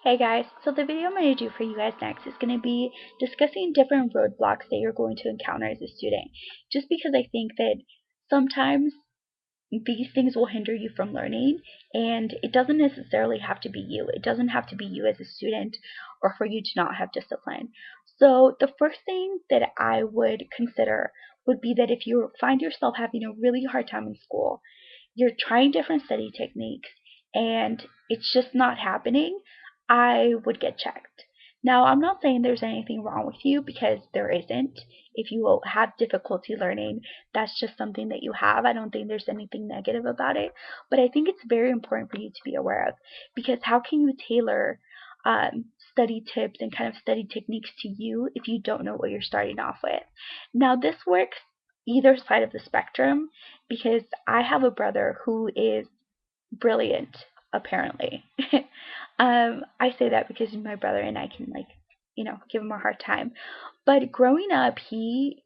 Hey guys, so the video I'm going to do for you guys next is going to be discussing different roadblocks that you're going to encounter as a student. Just because I think that sometimes these things will hinder you from learning, and it doesn't necessarily have to be you. It doesn't have to be you as a student or for you to not have discipline. So the first thing that I would consider would be that if you find yourself having a really hard time in school, you're trying different study techniques and it's just not happening, I would get checked. Now, I'm not saying there's anything wrong with you because there isn't. If you have difficulty learning, that's just something that you have. I don't think there's anything negative about it. But I think it's very important for you to be aware of, because how can you tailor study tips and kind of study techniques to you if you don't know what you're starting off with? Now, this works either side of the spectrum, because I have a brother who is brilliant, apparently. I say that because he's my brother and I can, give him a hard time. But growing up, he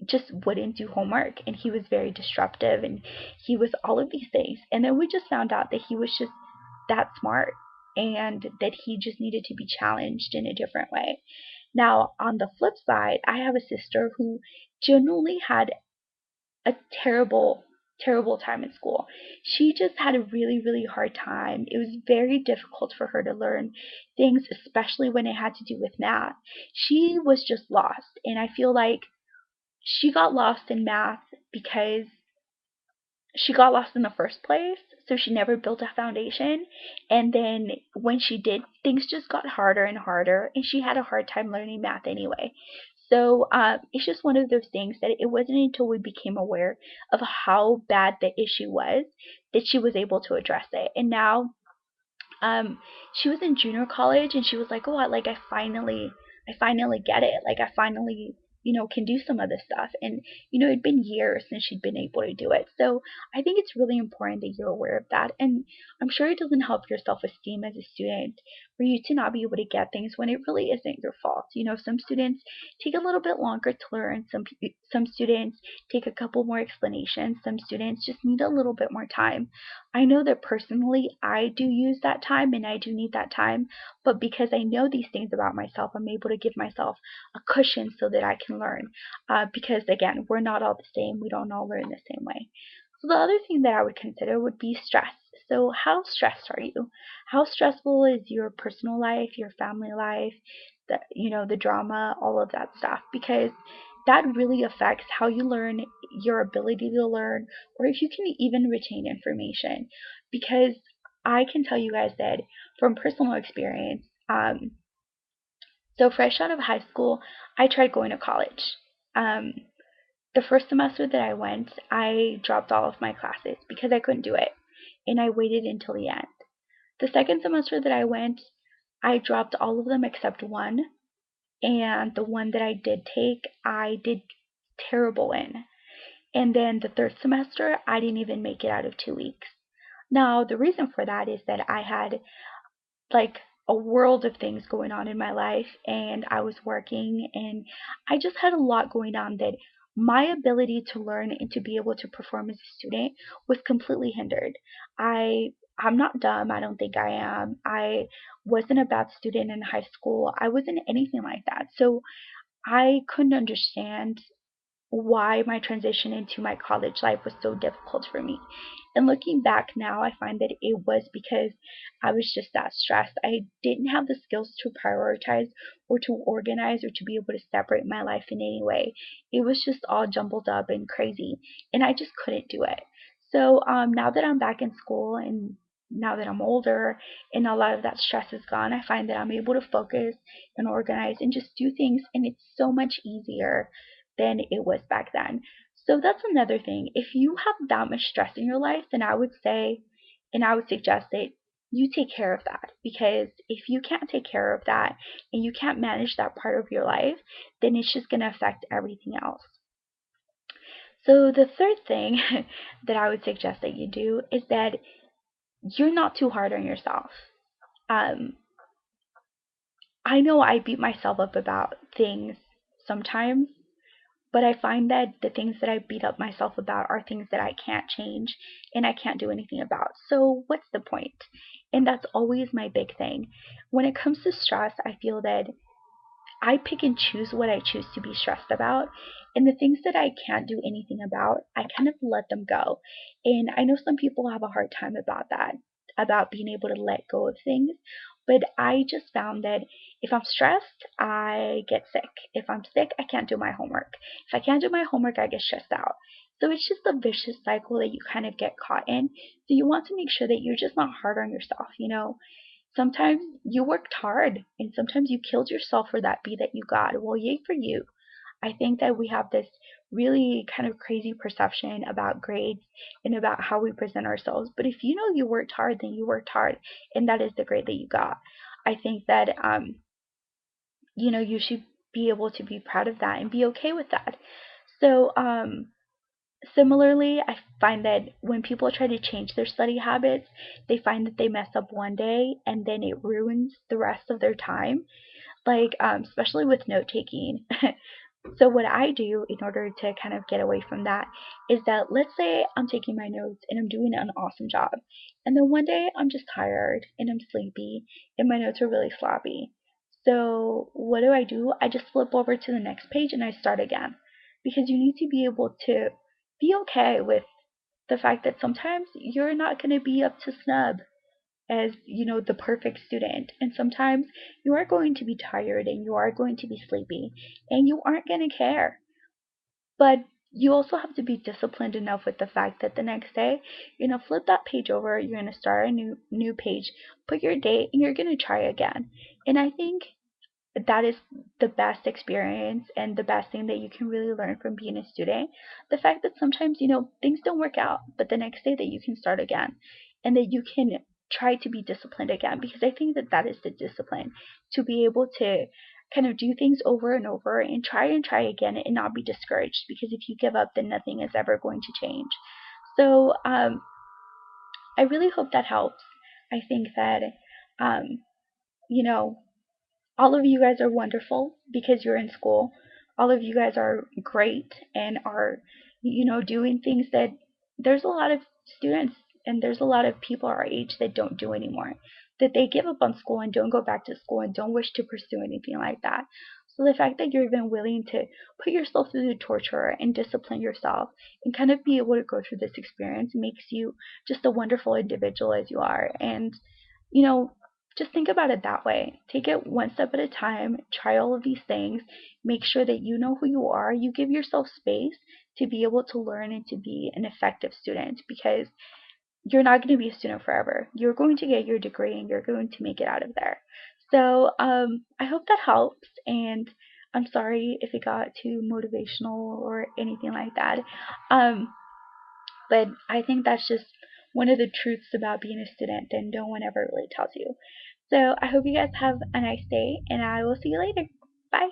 just wouldn't do homework and he was very disruptive and he was all of these things. And then we just found out that he was just that smart and that he just needed to be challenged in a different way. Now, on the flip side, I have a sister who genuinely had a terrible, terrible time in school. She just had a really, really hard time. It was very difficult for her to learn things, especially when it had to do with math. She was just lost, and I feel like she got lost in math because she got lost in the first place, so she never built a foundation. And then when she did, things just got harder and harder, and she had a hard time learning math anyway. So it's just one of those things that it wasn't until we became aware of how bad the issue was that she was able to address it. And now um, she was in junior college and she was like, "Oh, I finally get it. Like I finally, can do some of this stuff." And it'd been years since she'd been able to do it. So I think it's really important that you're aware of that. And I'm sure it doesn't help your self-esteem as a student for you to not be able to get things when it really isn't your fault. Some students take a little bit longer to learn. Some students take a couple more explanations. Some students just need a little bit more time. I know that personally I do use that time and I do need that time, but because I know these things about myself, I'm able to give myself a cushion so that I can learn. Because again, we're not all the same, we don't all learn the same way. So the other thing that I would consider would be stress. So how stressed are you? How stressful is your personal life, your family life, the drama, all of that stuff? Because that really affects how you learn, your ability to learn, or if you can even retain information. Because I can tell you guys that from personal experience, so fresh out of high school, I tried going to college. Um, the first semester that I went, I dropped all of my classes because I couldn't do it, and I waited until the end. The second semester that I went, I dropped all of them except one, and the one that I did take, I did terrible in. And then the third semester, I didn't even make it out of 2 weeks. Now, the reason for that is that I had like a world of things going on in my life and I was working and I just had a lot going on that my ability to learn and to be able to perform as a student was completely hindered. I'm not dumb. I don't think I am. I wasn't a bad student in high school. I wasn't anything like that. So I couldn't understand why my transition into my college life was so difficult for me. And looking back now, I find that it was because I was just that stressed. I didn't have the skills to prioritize or to organize or to be able to separate my life in any way. It was just all jumbled up and crazy, and I just couldn't do it. So now that I'm back in school and now that I'm older and a lot of that stress is gone, I find that I'm able to focus and organize and just do things, and it's so much easier than it was back then. So that's another thing. If you have that much stress in your life, then I would say, and I would suggest that you take care of that. Because if you can't take care of that and you can't manage that part of your life, then it's just going to affect everything else. So the third thing that I would suggest that you do is that you're not too hard on yourself. Um, I know I beat myself up about things sometimes, But I find that the things that I beat up myself about are things that I can't change and I can't do anything about. So what's the point? And that's always my big thing. When it comes to stress, I feel that I pick and choose what I choose to be stressed about. And the things that I can't do anything about, I kind of let them go. And I know some people have a hard time about that, about being able to let go of things. But I just found that if I'm stressed, I get sick. If I'm sick, I can't do my homework. If I can't do my homework, I get stressed out. So it's just a vicious cycle that you kind of get caught in. So you want to make sure that you're just not hard on yourself, you know? Sometimes you worked hard and sometimes you killed yourself for that B that you got. Well, yay for you. I think that we have this really kind of crazy perception about grades and about how we present ourselves. But if you know you worked hard, then you worked hard, and that is the grade that you got. I think that you should be able to be proud of that and be okay with that. So, similarly, I find that when people try to change their study habits, they find that they mess up one day and then it ruins the rest of their time. Like, especially with note taking. So what I do in order to kind of get away from that is that let's say I'm taking my notes and I'm doing an awesome job. And then one day I'm just tired and I'm sleepy and my notes are really sloppy. So what do? I just flip over to the next page and I start again. Because you need to be able to be okay with the fact that sometimes you're not going to be up to snub as the perfect student, and sometimes you are going to be tired and you are going to be sleepy and you aren't going to care, but you also have to be disciplined enough with the fact that the next day you're going to flip that page over, you're going to start a new page, put your date, and you're going to try again. And I think that is the best experience and the best thing that you can really learn from being a student. The fact that sometimes, things don't work out, but the next day that you can start again and that you can try to be disciplined again, because I think that that is the discipline to be able to kind of do things over and try again and not be discouraged, because if you give up, then nothing is ever going to change. So, I really hope that helps. I think that, um, you know, all of you guys are wonderful because you're in school. All of you guys are great and are, doing things that there's a lot of students and there's a lot of people our age that don't do anymore. That they give up on school and don't go back to school and don't wish to pursue anything like that. So the fact that you're even willing to put yourself through the torture and discipline yourself and kind of be able to go through this experience makes you just a wonderful individual as you are. And, you know, just think about it that way. Take it one step at a time, try all of these things, make sure that you know who you are, you give yourself space to be able to learn and to be an effective student, because you're not going to be a student forever. You're going to get your degree and you're going to make it out of there. So I hope that helps, and I'm sorry if it got too motivational or anything like that. Um, but I think that's just one of the truths about being a student that no one ever really tells you. So I hope you guys have a nice day, and I will see you later. Bye.